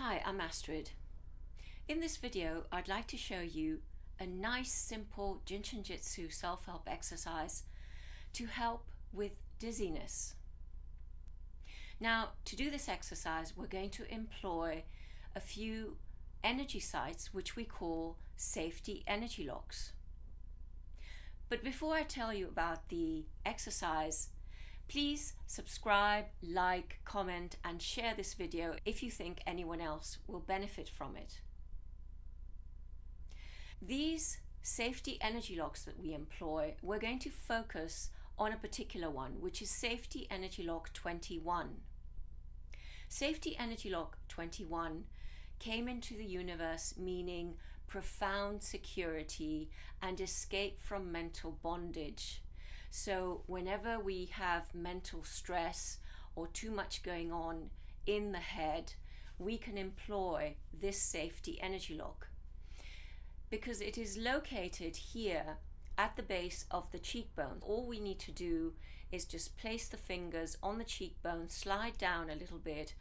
Hi, I'm Astrid. In this video, I'd like to show you a nice, simple Jin Shin Jyutsu self-help exercise to help with dizziness. Now, to do this exercise, we're going to employ a few energy sites which we call safety energy locks. But before I tell you about the exercise, please subscribe, like, comment, and share this video if you think anyone else will benefit from it. These safety energy locks that we employ, we're going to focus on a particular one, which is Safety Energy Lock 21. Safety Energy Lock 21 came into the universe meaning profound security and escape from mental bondage. So whenever we have mental stress or too much going on in the head, we can employ this safety energy lock because it is located here at the base of the cheekbone. All we need to do is just place the fingers on the cheekbone, slide down a little bit,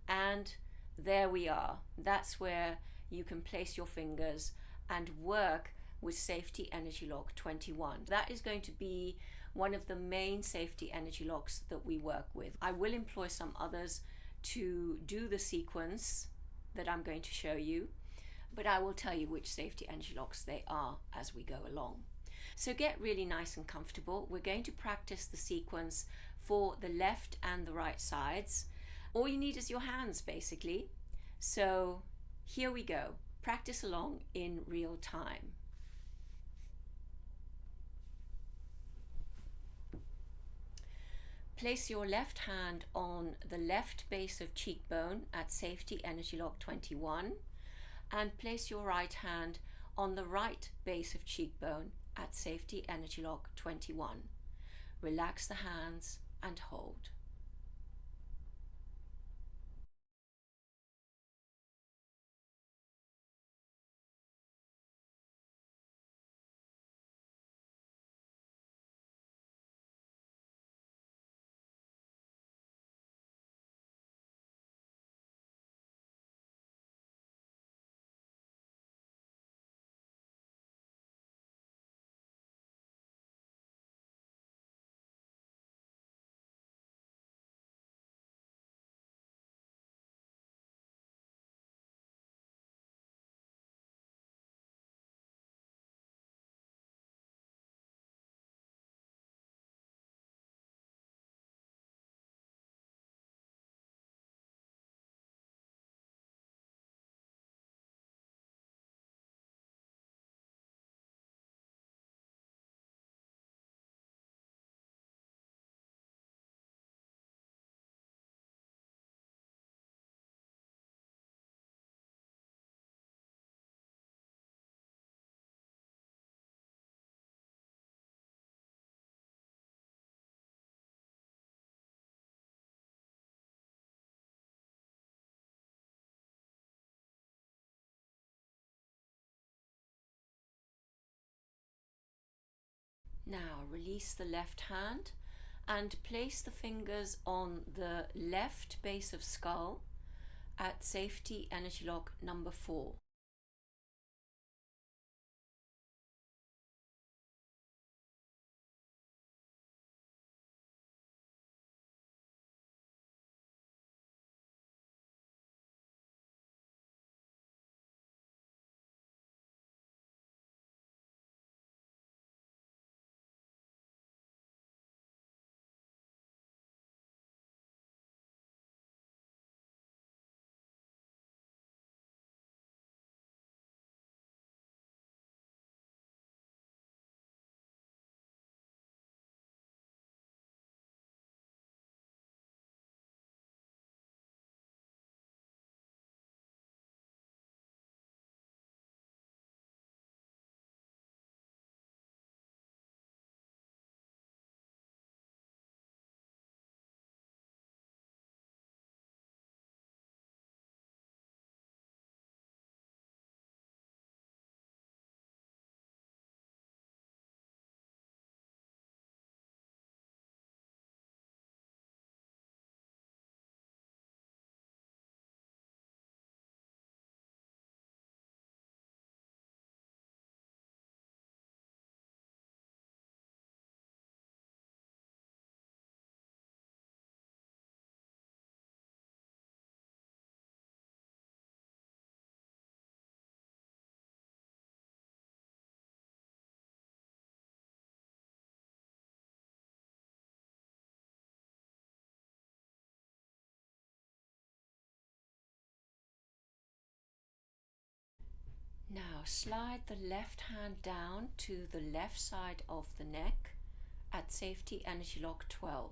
and there we are. That's where you can place your fingers and work with Safety Energy Lock 21. That is going to be one of the main safety energy locks that we work with. I will employ some others to do the sequence that I'm going to show you, but I will tell you which safety energy locks they are as we go along. So get really nice and comfortable. We're going to practice the sequence for the left and the right sides. All you need is your hands, basically. So here we go. Practice along in real time. Place your left hand on the left base of cheekbone at Safety Energy Lock 21 and place your right hand on the right base of cheekbone at Safety Energy Lock 21. Relax the hands and hold. Now release the left hand and place the fingers on the left base of skull at Safety Energy Lock number 4. Now slide the left hand down to the left side of the neck at safety energy lock 12.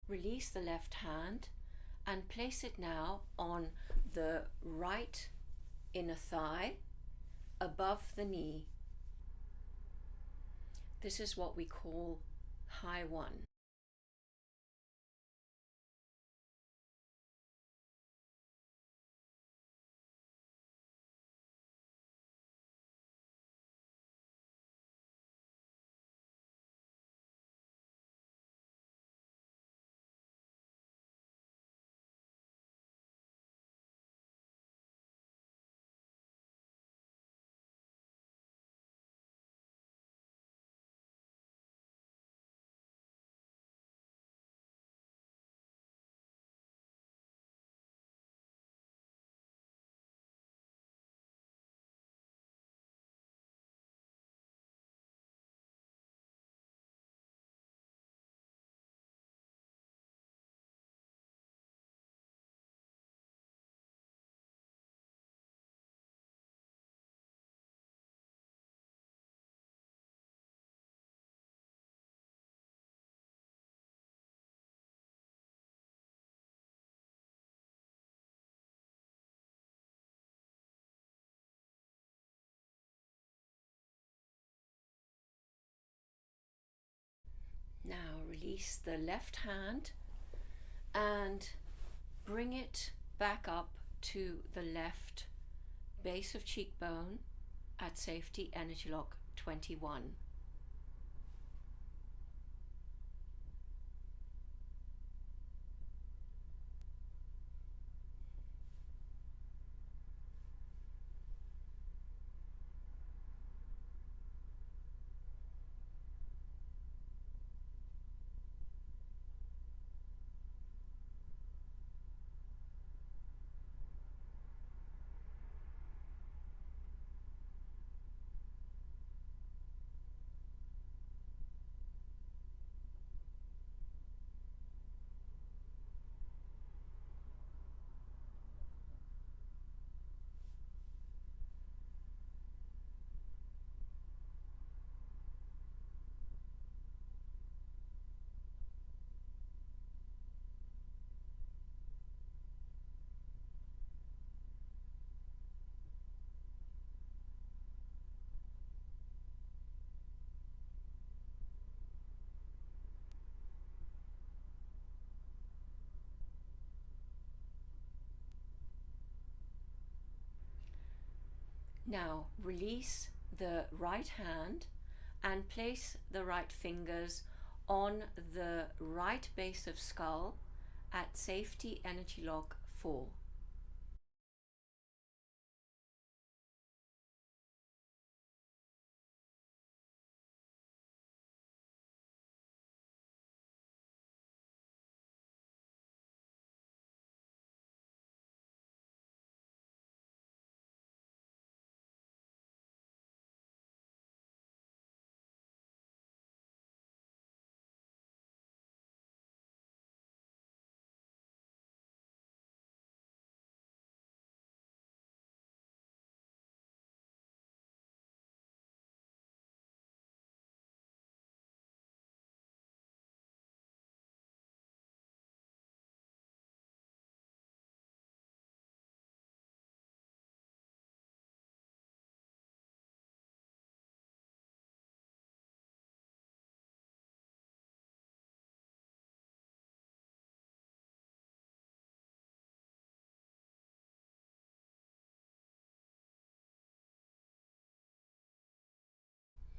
Release the left hand and place it now on the right inner thigh above the knee. This is what we call high one. Now release the left hand and bring it back up to the left base of cheekbone at safety energy lock 21. Now release the right hand and place the right fingers on the right base of skull at safety energy lock 4.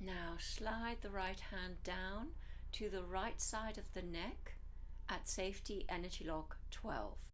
Now slide the right hand down to the right side of the neck at safety energy lock 12.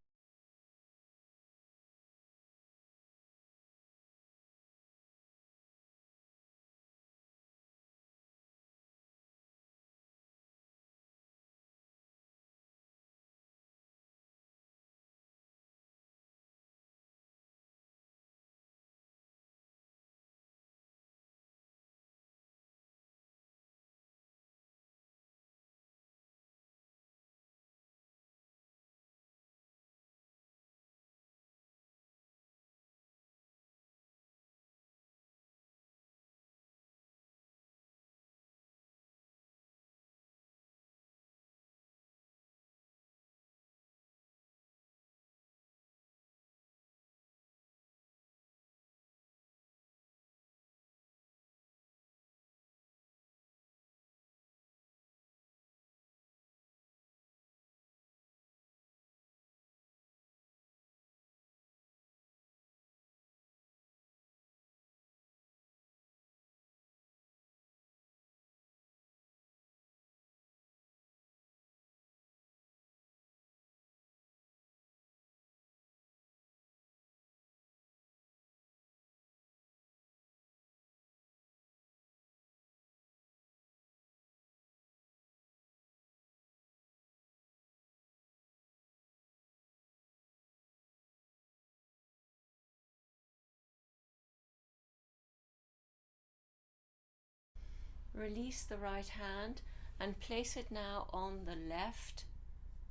Release the right hand and place it now on the left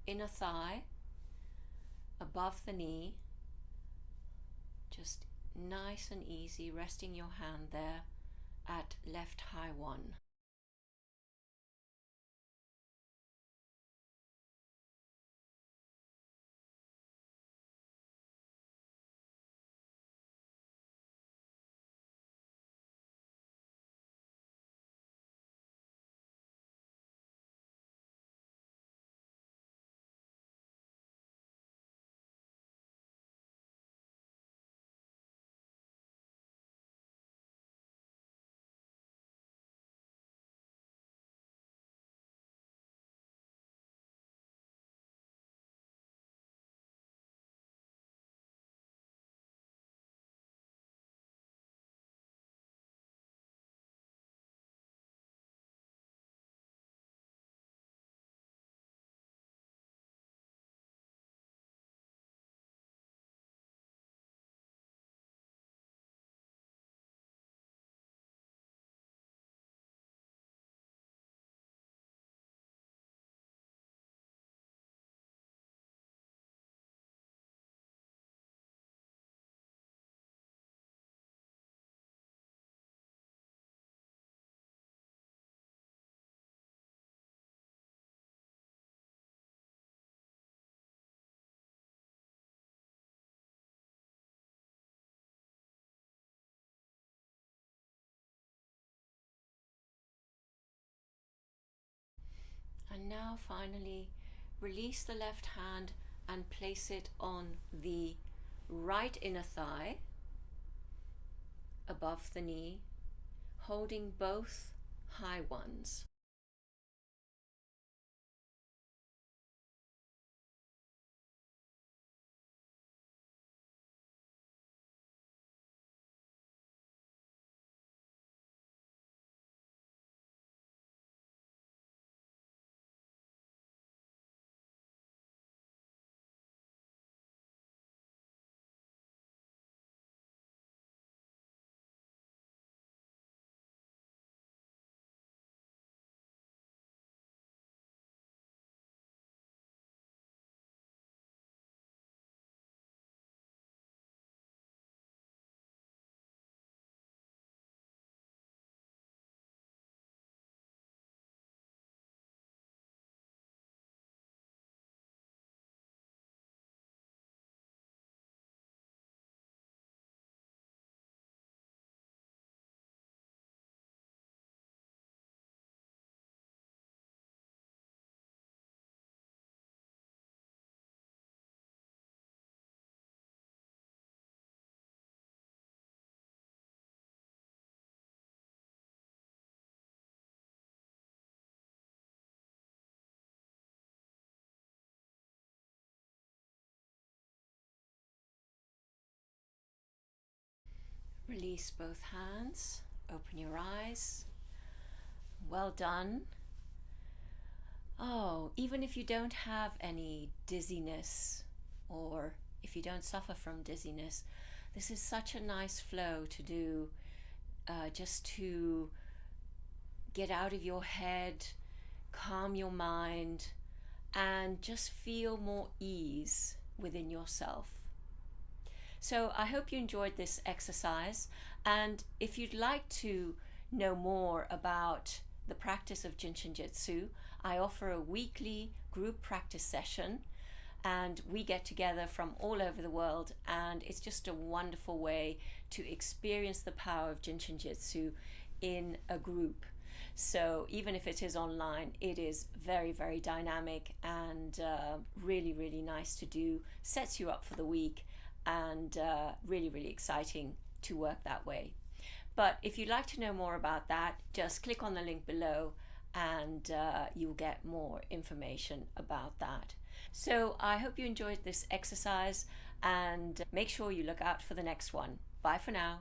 inner thigh, above the knee. Just nice and easy, resting your hand there at left high 1. And now finally release the left hand and place it on the right inner thigh, above the knee, holding both high 1s. Release both hands. Open your eyes. Well done. Oh, even if you don't have any dizziness, or if you don't suffer from dizziness, this is such a nice flow to do, just to get out of your head, calm your mind, and just feel more ease within yourself. So I hope you enjoyed this exercise, and if you'd like to know more about the practice of Jin Shin Jyutsu, I offer a weekly group practice session, and we get together from all over the world, and it's just a wonderful way to experience the power of Jin Shin Jyutsu in a group. So even if it is online, it is very, very dynamic and really, really nice to do, sets you up for the week, and really, really exciting to work that way. But if you'd like to know more about that, just click on the link below and you'll get more information about that. So I hope you enjoyed this exercise, and make sure you look out for the next one. Bye for now.